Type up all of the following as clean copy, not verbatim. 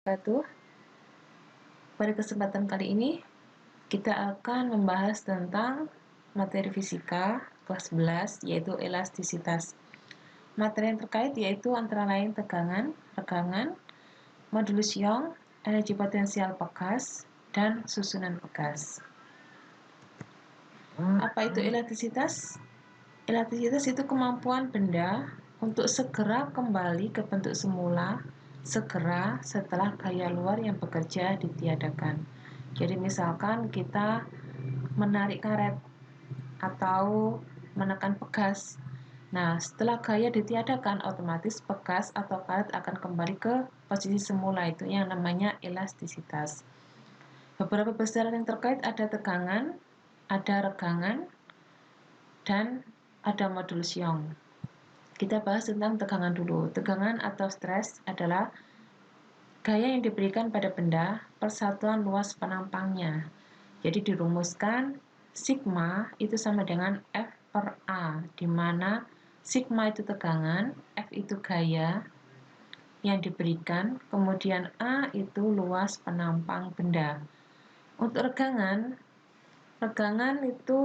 Wabarakatuh. Pada kesempatan kali ini kita akan membahas tentang materi fisika kelas 11 yaitu elastisitas. Materi yang terkait yaitu antara lain tegangan, regangan, modulus Young, energi potensial bekas, dan susunan bekas. Apa itu elastisitas? Elastisitas itu kemampuan benda untuk segera kembali ke bentuk semula segera setelah gaya luar yang bekerja ditiadakan. Jadi misalkan kita menarik karet atau menekan pegas. Nah, setelah gaya ditiadakan, otomatis pegas atau karet akan kembali ke posisi semula, itu yang namanya elastisitas. Beberapa besaran yang terkait ada tegangan, ada regangan, dan ada modulus Young. Kita bahas tentang tegangan dulu. Tegangan atau stres adalah gaya yang diberikan pada benda persatuan luas penampangnya. Jadi dirumuskan sigma itu sama dengan F per A, di mana sigma itu tegangan, F itu gaya yang diberikan, kemudian A itu luas penampang benda. Untuk regangan itu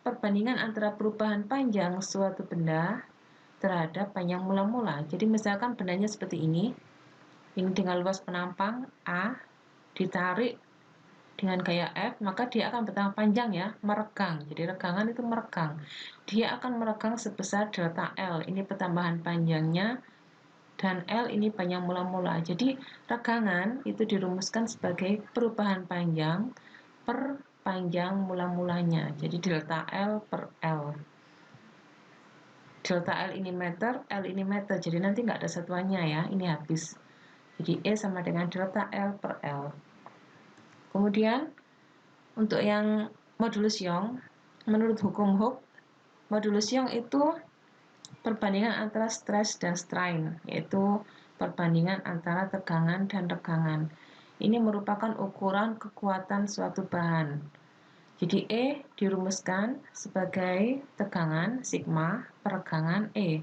perbandingan antara perubahan panjang suatu benda terhadap panjang mula-mula. Jadi misalkan bendanya seperti ini dengan luas penampang A, ditarik dengan gaya F, maka dia akan bertambah panjang ya, meregang. Jadi regangan itu meregang. Dia akan meregang sebesar delta L. Ini pertambahan panjangnya, dan L ini panjang mula-mula. Jadi regangan itu dirumuskan sebagai perubahan panjang per panjang mula-mulanya. Jadi delta L per L. Delta L ini meter, L ini meter, jadi nanti nggak ada satuannya ya, ini habis. Jadi E sama dengan delta L per L. Kemudian untuk yang modulus Young, menurut hukum Hooke, modulus Young itu perbandingan antara stres dan strain, yaitu perbandingan antara tegangan dan regangan. Ini merupakan ukuran kekuatan suatu bahan. Jadi E dirumuskan sebagai tegangan sigma per regangan E,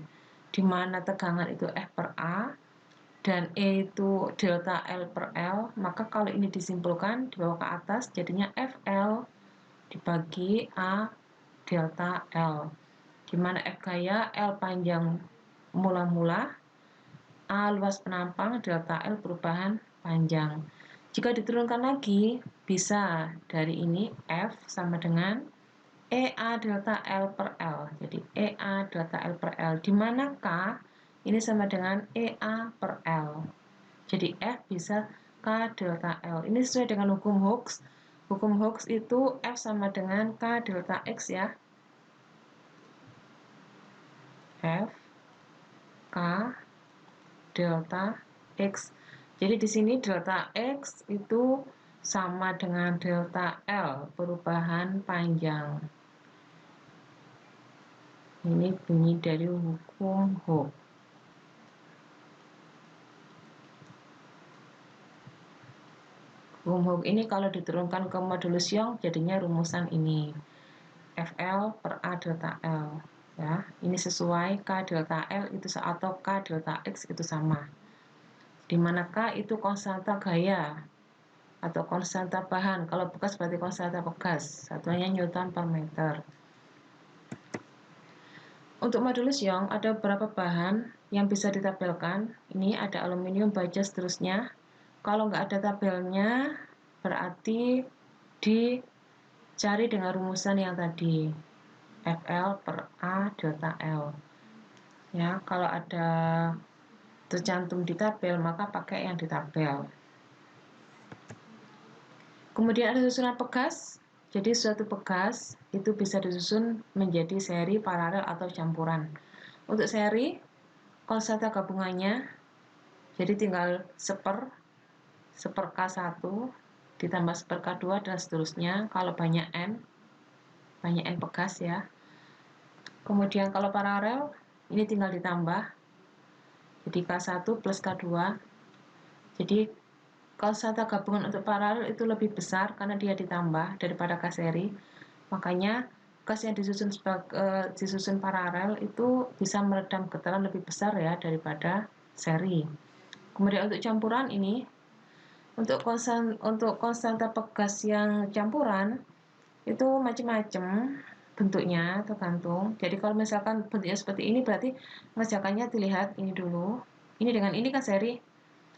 di mana tegangan itu F per A dan E itu delta L per L. Maka kalau ini disimpulkan dibawa ke atas jadinya FL dibagi A delta L, di mana F gaya, L panjang mula-mula, A luas penampang, delta L perubahan panjang. Jika diturunkan lagi, bisa dari ini F sama dengan EA delta L per L. Jadi EA delta L per L, di mana K ini sama dengan EA per L. Jadi F bisa K delta L. Ini sesuai dengan hukum Hooke. Hukum Hooke itu F sama dengan K delta X ya. F K delta X. Jadi di sini delta X itu sama dengan delta L perubahan panjang. Ini bunyi dari hukum Hooke. Hukum Hooke ini kalau diturunkan ke modulus Young jadinya rumusan ini. FL per A delta L. Ya, ini sesuai K delta L itu atau K delta X itu sama. Di mana K itu konstanta gaya atau konstanta bahan. Kalau bekas berarti konstanta bekas. Satuannya Newton per meter. Untuk modulus Young ada beberapa bahan yang bisa ditabelkan. Ini ada aluminium, baja, seterusnya. Kalau nggak ada tabelnya, berarti dicari dengan rumusan yang tadi, FL per A delta L. Ya, kalau ada tercantum di tabel, maka pakai yang di tabel. Kemudian ada susunan pegas. Jadi suatu pegas itu bisa disusun menjadi seri, paralel, atau campuran. Untuk seri, konstanta gabungannya jadi tinggal seper K1 ditambah seper K2 dan seterusnya. Kalau banyak N pegas ya. Kemudian kalau paralel ini tinggal ditambah, jadi K1 plus K2. Jadi konstanta gabungan untuk paralel itu lebih besar karena dia ditambah daripada K seri. Makanya gas yang disusun paralel itu bisa meredam getaran lebih besar ya daripada seri. Kemudian untuk campuran ini Untuk konstanta pegas yang campuran itu macam-macam bentuknya, tergantung. Jadi kalau misalkan bentuknya seperti ini berarti ngerjakannya dilihat ini dulu. Ini dengan ini kan seri.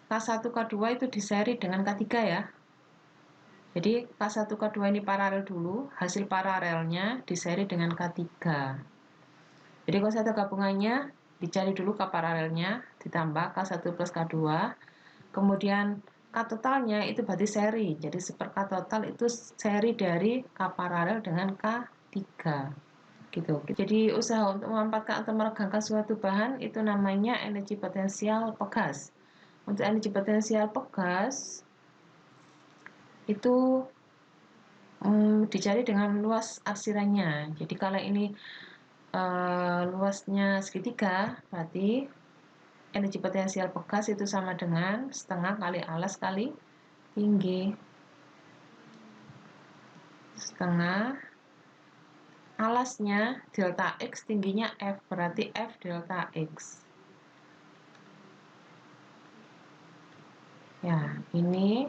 K1 K2 itu diseri dengan K3 ya. Jadi K1 K2 ini paralel dulu, hasil paralelnya diseri dengan K3. Jadi konstanta gabungannya dicari dulu K paralelnya, ditambah K1 plus K2. Kemudian K totalnya itu berarti seri. Jadi K total itu seri dari K paralel dengan K3. Gitu. Jadi usaha untuk memanfaatkan atau meregangkan suatu bahan itu namanya energi potensial pegas. Untuk energi potensial pegas itu dicari dengan luas arsirannya. Jadi kalau ini luasnya segitiga, berarti energi potensial pegas itu sama dengan setengah kali alas kali tinggi. Setengah alasnya delta X, tingginya F, berarti F delta X. Ya, ini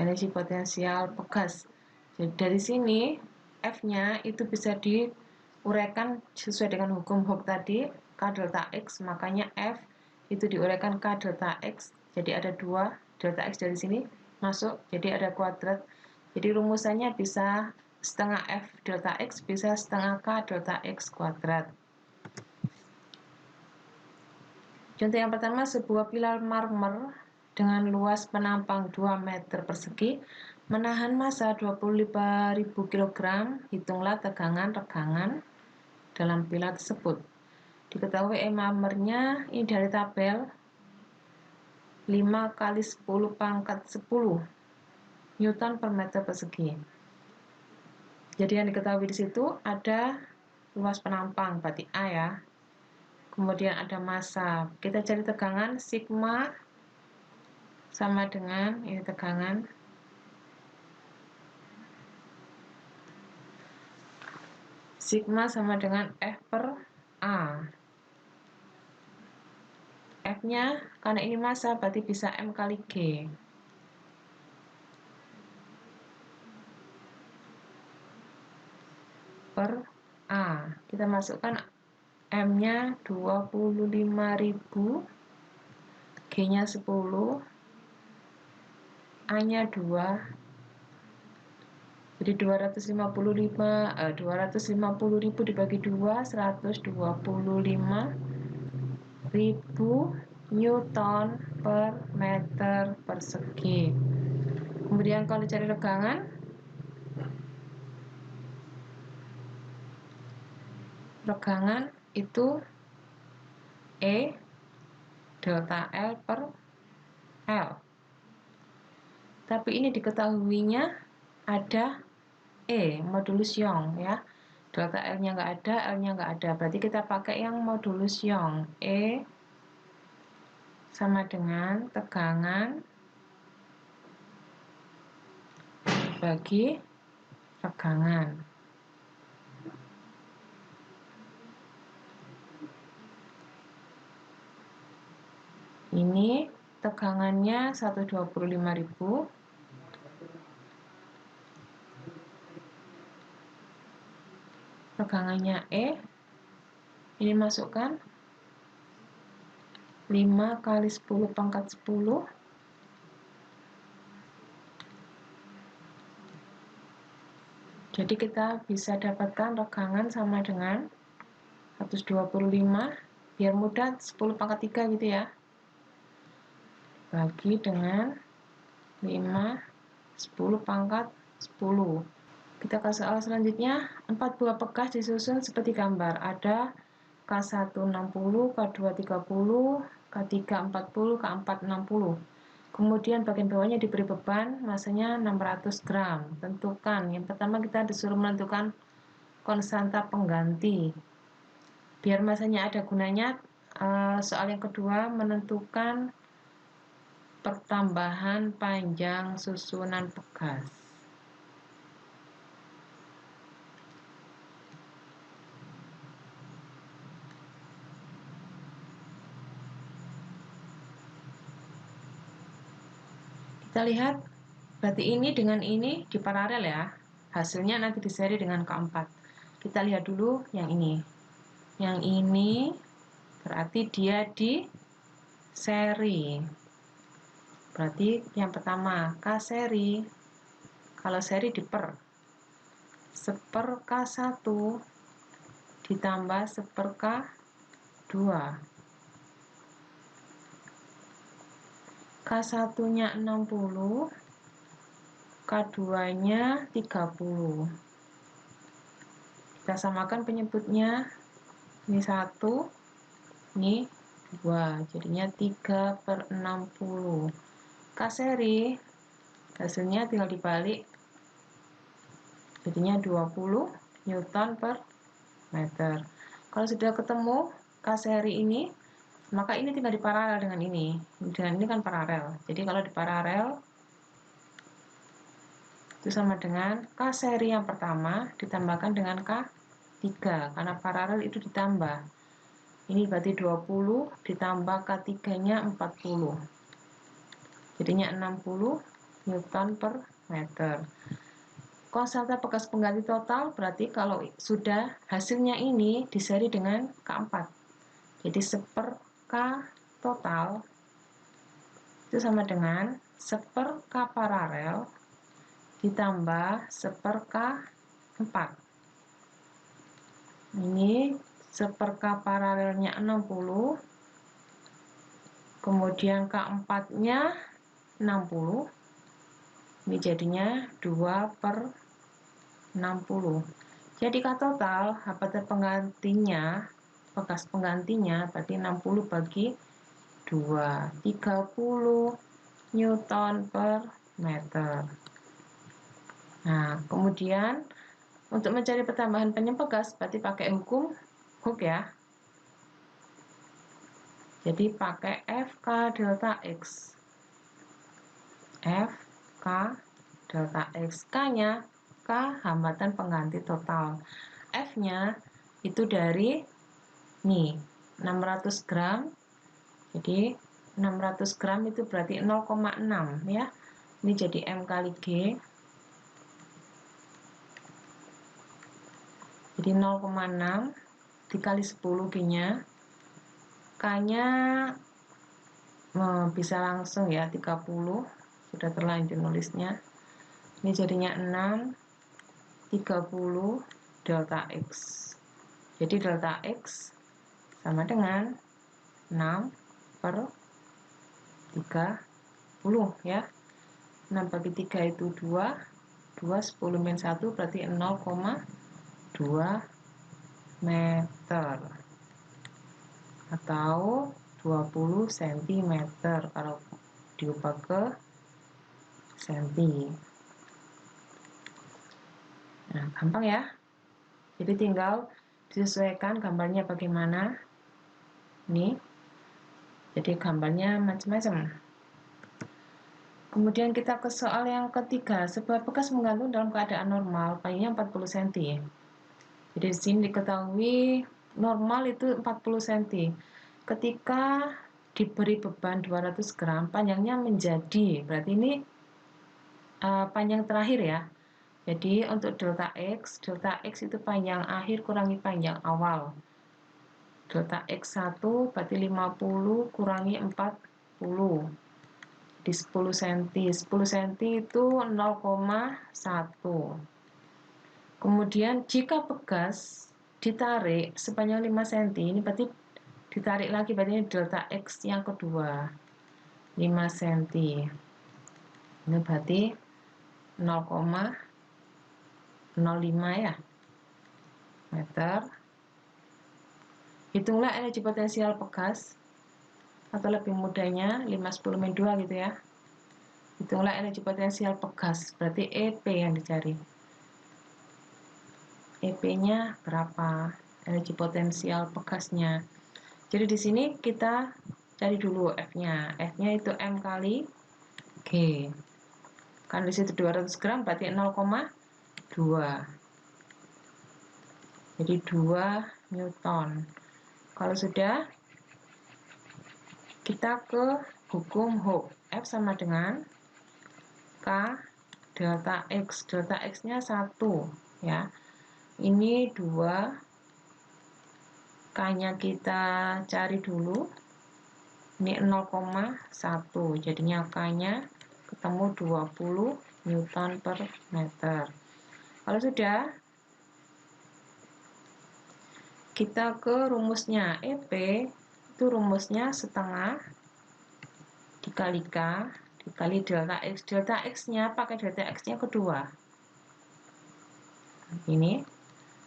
energi potensial pegas. Jadi dari sini F-nya itu bisa diuraikan sesuai dengan hukum Hooke tadi, K delta X, makanya F itu diuraikan K delta X. Jadi ada 2 delta X dari sini masuk, jadi ada kuadrat. Jadi rumusannya bisa setengah F delta X bisa setengah K delta X kuadrat. Contoh yang pertama, sebuah pilar marmer dengan luas penampang 2 meter persegi menahan massa 25.000 kg. Hitunglah tegangan regangan dalam pilar tersebut. Diketahui marmernya ini dari tabel 5 kali 10 pangkat 10 Newton per meter persegi. Jadi yang diketahui di situ ada luas penampang, berarti A ya. Kemudian ada massa. Kita cari tegangan, sigma sama dengan ini tegangan sigma sama dengan F per A. F-nya karena ini massa berarti bisa M kali G. Per A. Kita masukkan M-nya 25.000, G-nya 10, A-nya 2. Jadi 250.000 dibagi 2, 125.000 Newton per meter persegi. Kemudian kalau cari regangan itu E delta L per L. Tapi ini diketahuinya ada E modulus Young ya. Delta L-nya nggak ada, L-nya nggak ada. Berarti kita pakai yang modulus Young. E sama dengan tegangan bagi regangan. Ini tegangannya 125.000. Regangannya E. Ini masukkan 5 kali 10 pangkat 10. Jadi kita bisa dapatkan regangan sama dengan 125, biar mudah 10 pangkat 3 gitu ya. Bagi dengan 5, 10 pangkat 10. Kita ke soal selanjutnya. 4 buah pegas disusun seperti gambar. Ada K1 60, K2 30, K3 40, K4 60. Kemudian bagian bawahnya diberi beban, masanya 600 gram. Tentukan. Yang pertama kita disuruh menentukan konstanta pengganti. Biar masanya ada gunanya, soal yang kedua menentukan pertambahan panjang susunan pegas. Kita lihat, berarti ini dengan ini diparalel ya. Hasilnya nanti diseri dengan keempat. Kita lihat dulu yang ini. Yang ini berarti dia di seri. Berarti yang pertama K seri. Kalau seri diper. Seper K1 ditambah seper K2. K1-nya 60, K2-nya 30. Kita samakan penyebutnya. Ini 1, ini 2. Jadinya 3/60. K seri hasilnya tinggal dibalik. Jadinya 20 Newton per meter. Kalau sudah ketemu K seri ini, maka ini tinggal diparalel dengan ini. Dengan ini kan paralel. Jadi kalau diparalel itu sama dengan K seri yang pertama ditambahkan dengan K3, karena paralel itu ditambah. Ini berarti 20 ditambah K3-nya 40. Jadinya 60 Newton per meter. Konstanta bekas pengganti total berarti kalau sudah hasilnya ini diseri dengan K4. Jadi seper K total itu sama dengan seper K paralel ditambah seper K4. Ini seper K paralelnya 60, kemudian K4-nya 60. Ini jadinya 2/60. Jadi K total hambatan penggantinya, bekas penggantinya berarti 60 bagi 2, 30 Newton per meter. Nah, kemudian untuk mencari pertambahan penyempegas berarti pakai hukum Hooke ya. Jadi pakai FK delta X. FK delta X. K-nya K hambatan pengganti total. F-nya itu dari nih 600 gram. Jadi 600 gram itu berarti 0,6 ya. Ini jadi M kali G. Jadi 0,6 dikali 10 G-nya. K-nya bisa langsung ya 30. Sudah terlanjur nulisnya. Ini jadinya 6 30 delta X. Jadi delta X sama dengan 6 per 30 ya. 6 bagi 3 itu 2. 2 10 min 1 berarti 0,2 meter atau 20 cm kalau diubah ke senti. Nah, gampang ya. Jadi tinggal disesuaikan gambarnya bagaimana. Nih. Jadi gambarnya macam-macam. Kemudian kita ke soal yang ketiga. Sebuah bekas menggantung dalam keadaan normal, panjangnya 40 cm. Jadi di sini diketahui normal itu 40 cm. Ketika diberi beban 200 gram, panjangnya menjadi, berarti ini panjang terakhir ya. Jadi untuk delta X itu panjang akhir kurangi panjang awal. Delta X1 berarti 50 kurangi 40. Di 10 cm. 10 cm itu 0,1. Kemudian jika bekas ditarik sepanjang 5 cm, ini berarti ditarik lagi, berarti ini delta X yang kedua 5 cm. Ini berarti 0,05 ya meter. Hitunglah energi potensial bekas, atau lebih mudahnya 5-10-2 gitu ya. Hitunglah energi potensial bekas, berarti EP yang dicari. EP-nya berapa? Energi potensial bekasnya. Jadi di sini kita cari dulu F-nya. F-nya itu M kali G. Kan di situ 200 gram berarti 0,2. Jadi 2 Newton. Kalau sudah, kita ke hukum Hooke. F sama dengan delta X. Delta X-nya 1 ya. Ini 2, K-nya kita cari dulu. Ini 0,1. Jadinya K-nya ketemu 20 Newton per meter. Kalau sudah, kita ke rumusnya. EP itu rumusnya setengah dikali K dikali delta X. Delta X-nya pakai delta X-nya kedua. Ini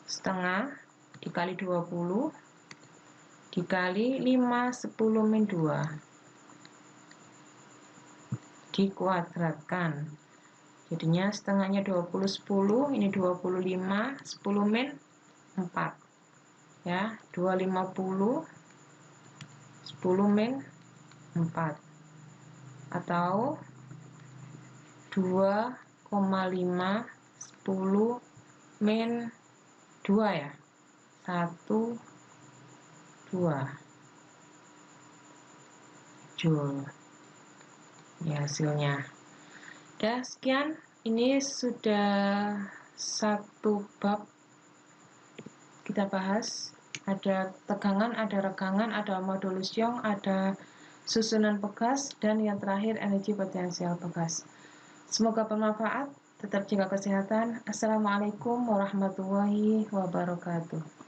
setengah dikali 20 dikali 5, 10 min 2 dikuadratkan. Jadinya setengahnya 20, 10, ini 25, 10 min 4 ya, 250, 10 min 4 atau 2,5, 10 min 2 ya, 1, 2 Joule ya hasilnya. Udah, sekian, ini sudah satu bab kita bahas. Ada tegangan, ada regangan, ada modulus Young, ada susunan pegas, dan yang terakhir energi potensial pegas. Semoga bermanfaat. Tetap jaga kesehatan. Assalamualaikum warahmatullahi wabarakatuh.